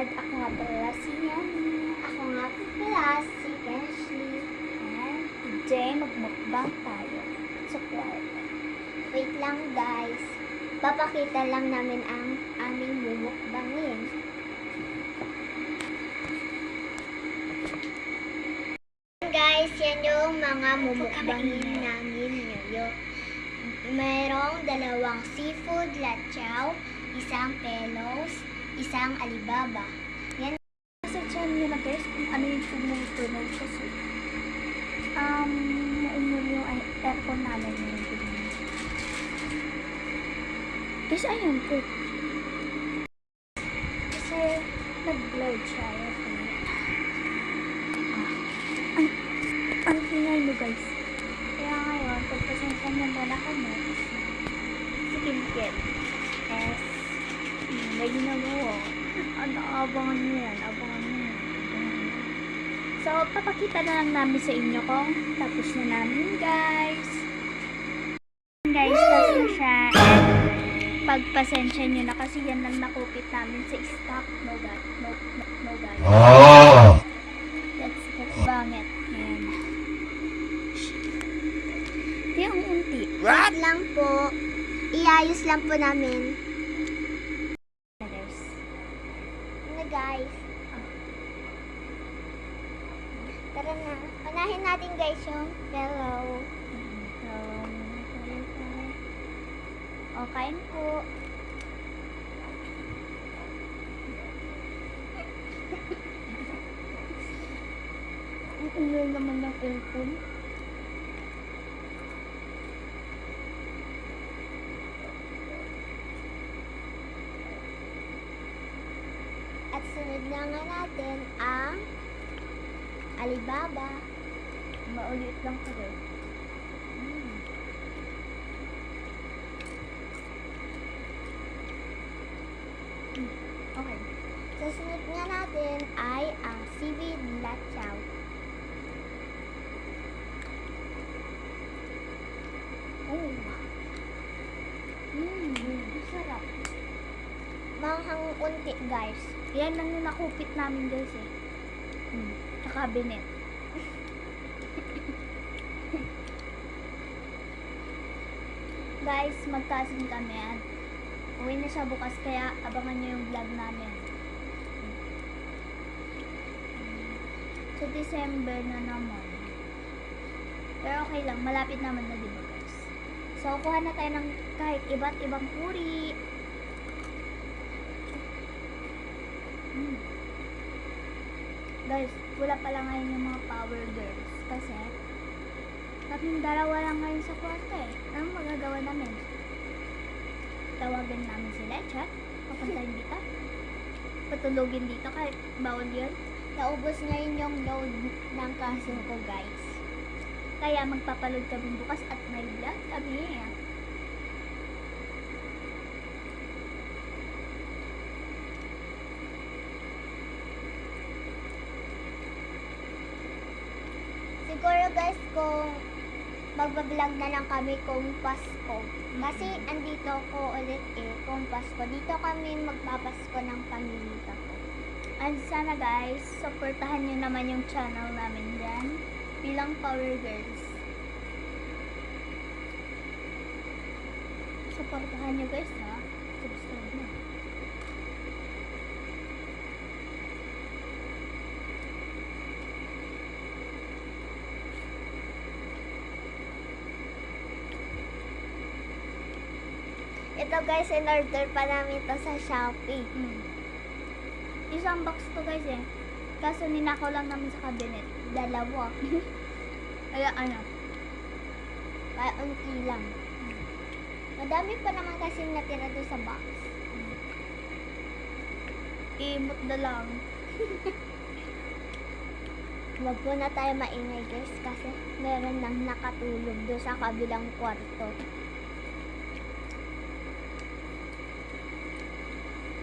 At ako nga pala si Yani. Ako nga pala si Ashley. And today magmukbang tayo sa kwarto. Wait lang guys. Papakita lang namin ang aming mumukbangin. Guys, yan yung mga mumukbangin namin ngayon. Mayroong dalawang seafood lachaw, isang pelos, isang alibaba. Yan. Sa channel nyo na guys kung ano yung tumutunog kasi maumul yung aircon namin ngayon. Guys, ayun po. Kasi nag-load siya. Ang tingay mo guys. Kaya ngayon, pagpasensya niya muna kami. Si Kimkit. Yes. May ginagawa. Ano, abangan niyo yan. Abangan niyo yan. So, papakita na lang namin sa inyo kung tapos na namin guys. Guys, tapos na siya. And pagpasensya nyo na kasi yan lang nakupit namin sa stock. No guys. No guys. That's bangit. Ayan. Di ang unti. Wait lang po. Iayos lang po namin. Guys. Ano guys? Tara na. Unahin natin guys yung hello. O, kain po. Ang ingay naman ng aircon. At sunod na nga natin ang alibaba. Maulit lang ko guys. Okay. Susunod nga natin ay ang seaweed lachaw. Oh. Sarap. Manghang unti guys. Yan lang yung nakupit namin guys eh. Sa cabinet. Guys, magkasing kami at uwi na siya bukas kaya abangan nyo yung vlog namin. Sa December na naman. Pero okay lang, malapit naman na diba guys. So, kuha na tayo ng kahit iba't ibang uri. Guys, wala pala ngayon yung mga power girls. Kasi, kaming dalawa lang ngayon sa kwarto eh. Anong magagawa namin? Tawagan namin sila, chat. Papuntahin dito. Patulogin dito kahit bawal yun. Naubos ngayon yung load ng kaso ko guys. Kaya magpapaload kami bukas at may vlog kami. Siguro guys kung magbablog na lang kami kung Pasko. Kasi andito ko ulit kung Pasko. Dito kami magpapasko ng pamilya ko. And sana guys, supportahan nyo naman yung channel namin dyan. Bilang Power Girls. Supportahan nyo guys ha. Subscribe na. Ito guys, in-order pa namin to sa Shopee. Isang box to guys eh. Kaso ninakaw lang namin sa cabinet. Dalawa. Kaya ano. Kaya unti lang. Madami pa naman kasi natira doon sa box. Imot na lang. Huwag po na tayo maingay guys kasi meron nang nakatulog doon sa kabilang kwarto.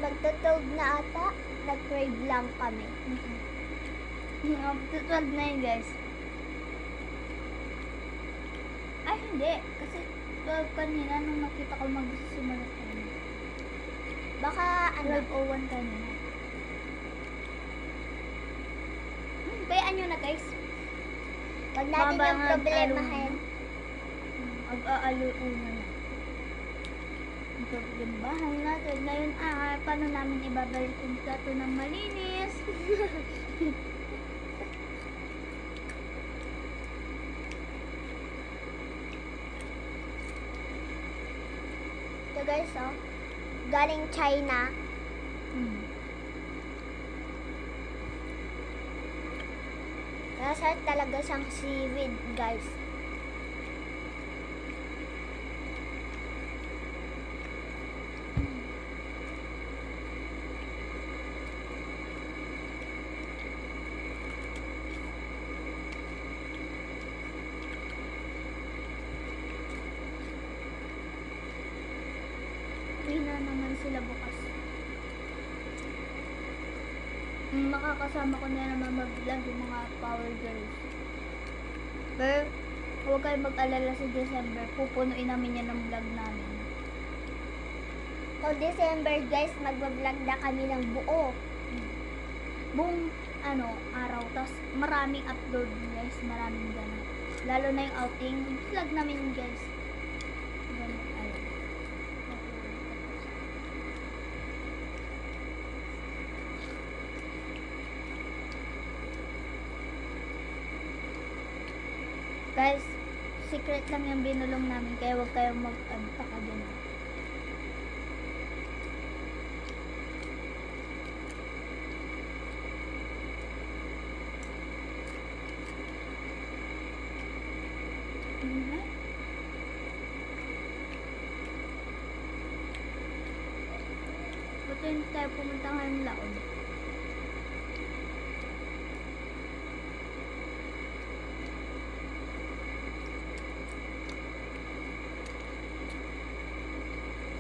Magtutulog na ata, nag-crave lang kami. 12 na yun guys. Ay hindi. Kasi 12 kanina nung nakita ko magsisimula tayo. Baka ano, 12:01 kanina. Bayaan nyo na guys. Huwag natin yung Babangag, problemahin. Ag-aaluuna na. Ang problemahan natin ngayon ay paano namin ibabalik yung plato ng malinis. Ito guys, oh. Galing China. Nasa talaga siyang seaweed, guys. Uwi na naman sila bukas. Makakasama ko na naman mag-vlog yung mga Power Girls. Pero, huwag kayong mag-alala sa December. Pupunuin namin yan ng vlog namin. So, December, guys, magbablog na kami ng buo. Buong araw. Tapos maraming upload guys. Maraming ganap. Lalo na yung outing. Vlog namin yun, guys. Ganun, ayun. Guys, secret lang yung binulong namin. Kaya huwag kayong mag-antaka dyan. Buti hindi tayo pumunta ngayong laon.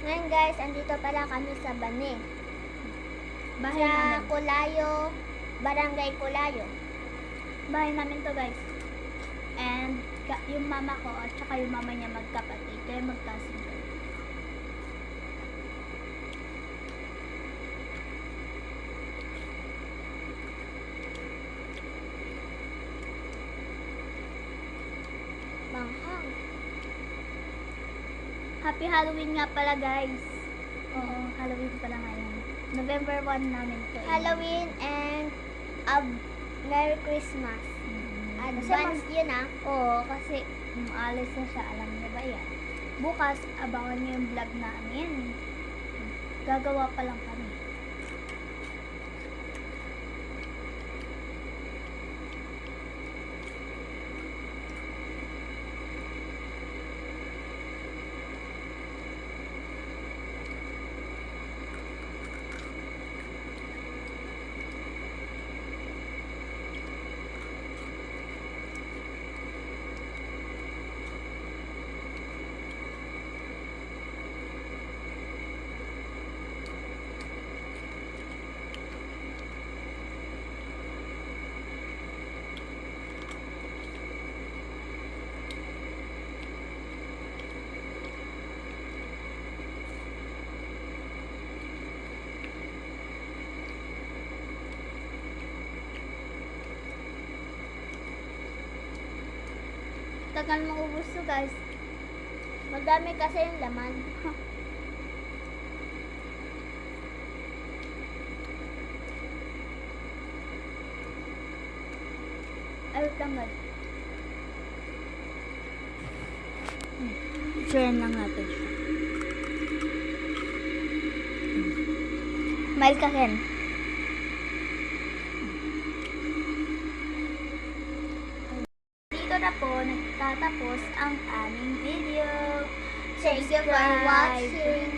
Ngayon, guys, andito pala kami sa Bani. Bahay Sa namin. Kulayo, Barangay Kulayo. Bahay namin to guys. And yung mama ko at saka yung mama niya magkapatid. Kaya magkasinto. Manghang. Happy Halloween nga pala guys. Oo, Halloween pala ngayon. November 1 namin to. Halloween and Merry Christmas. Advance yun ah. Oo, kasi alis na siya. Alam niya ba yan? Bukas, abangan niyo yung vlog namin. Gagawa pa lang kami. Tagal maubos to guys. Madami kasi yung laman. Ay, wait lang guys. Share lang natin siya. Smile ka, Ken. Dito na po nagtatapos ang aming video. Thank you for watching.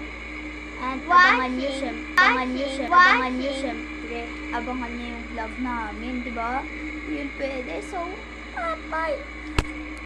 And Watching. abangan nyo Watching. syempre. Abangan nyo yung vlog namin, di ba? Yun pwede. So, bye!